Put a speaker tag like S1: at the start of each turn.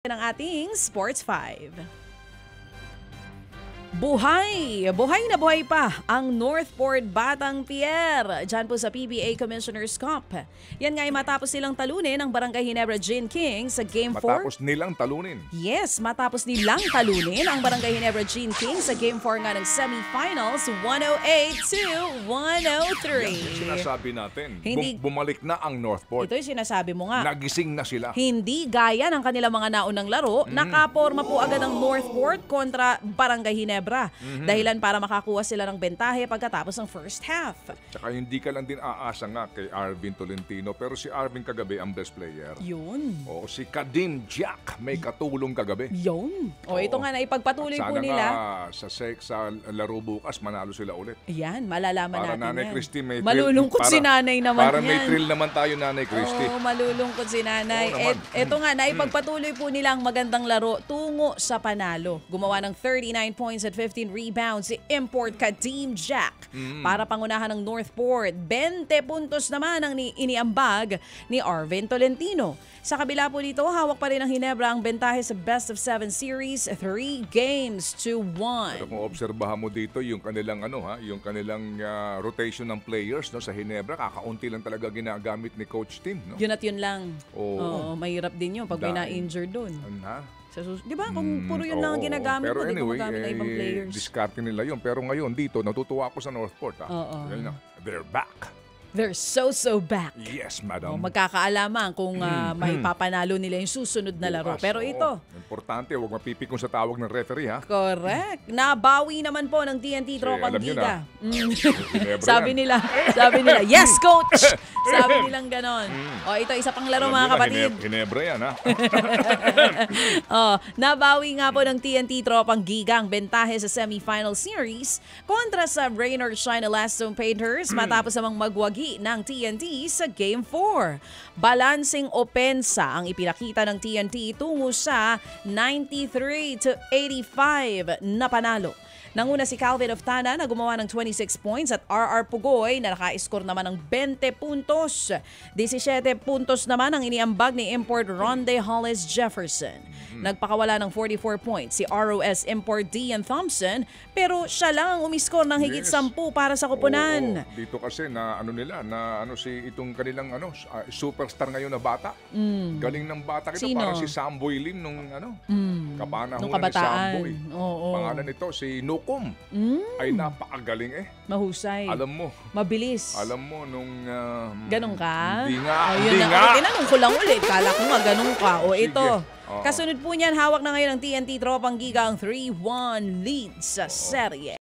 S1: ng ating Sports 5. Buhay na buhay pa ang Northport Batang Pier dyan po sa PBA Commissioner's Cup. Yan nga ay matapos nilang talunin ang Barangay Ginebra Gin King sa Game 4.
S2: Matapos nilang talunin?
S1: Yes, matapos nilang talunin ang Barangay Ginebra Gin King sa Game 4 nga ng semifinals, 108-103.
S2: Yan, sinasabi natin, bumalik na ang Northport.
S1: Ito yung sinasabi mo nga.
S2: Nagising na sila.
S1: Hindi gaya ng kanilang mga naunang laro, nakaporma po agad ang Northport kontra Barangay Ginebra. Dahilan para makakuha sila ng bentahe pagkatapos ng first half.
S2: Tsaka hindi ka lang din aasa nga kay Arvin Tolentino, pero si Arvin kagabi ang best player.
S1: Yun.
S2: O si Kadim Jack may katulong kagabi.
S1: Yun. O ito nga na ipagpatuloy po nila.
S2: Sana nga sa laro bukas manalo sila ulit.
S1: Yan, malalaman
S2: para
S1: natin
S2: Nanay
S1: yan.
S2: Christy, may
S1: malulungkot si Nanay naman
S2: para
S1: yan.
S2: Para may thrill naman tayo, Nanay Christy.
S1: Oo, malulungkot si Nanay. Ito nga, naipagpatuloy po nila ang magandang laro tungo sa panalo. Gumawa ng 39 points at 15 rebounds si Import Kadim Jack para pangunahan ng Northport. 20 puntos naman ang iniambag ni Arvin Tolentino. Sa kabila po dito, hawak pa rin ng Ginebra ang bentahe sa Best of 7 series, 3 games to 1.
S2: Pero kung obserbahan mo dito yung kanilang yung kanilang rotation ng players sa Ginebra, kakaunti lang talaga ginagamit ni Coach Tim, no?
S1: Yun at yun lang.
S2: Oo.
S1: Mahirap din yun pag may na-injure doon. Di ba? Kung puro yun lang ang ginagamit
S2: pero
S1: mo,
S2: anyway,
S1: di gumagamit ng ibang players.
S2: Discarte nila yun. Pero ngayon dito, natutuwa ako sa Northport. They're back.
S1: They're so back.
S2: Yes, madam.
S1: Magkakaalaman kung may papanalo nila yung susunod na laro. Pero ito.
S2: Importante, huwag mapipikon sa tawag ng referee, ha?
S1: Correct. Nabawi naman po ng TNT Tropang Giga.
S2: Sabi
S1: nila, yes, coach! Sabi nilang ganon. O, ito, isa pang laro, mga kapatid.
S2: Ginebra yan, ha?
S1: Nabawi nga po ng TNT Tropang Giga ang bentahe sa semifinal series kontra sa Rain or Shine Elastone Painters matapos namang magwagi ng TNT sa Game 4. Balancing opensa ang ipinakita ng TNT tungo sa 93-85 na panalo. Nanguna si Calvin Oftana na gumawa ng 26 points at RR Pugoy na naka-score naman ng 20 puntos. 17 puntos naman ang iniambag ni Import Ronde Hollis Jefferson. Nagpakawala ng 44 points si ROS Import Dian Thompson, pero siya lang ang umiscore ng higit 10 para sa koponan.
S2: Dito kasi na si itong kanilang superstar ngayon na bata. Galing ng bata ito.
S1: Sino?
S2: Parang si Samboy Lim nung kapanahon
S1: nung
S2: ni
S1: kabataan.
S2: Samboy. Pangalan nito si Nukom. Ay napakagaling Alam mo.
S1: Mabilis.
S2: Alam mo nung
S1: ganun ka?
S2: Hindi nga.
S1: Tinanong ko lang ulit. Kala ko nga ganun ka. O ito. Kasunod po niyan, hawak na ngayon ng TNT Tropang Giga ang 3-1 lead sa serye.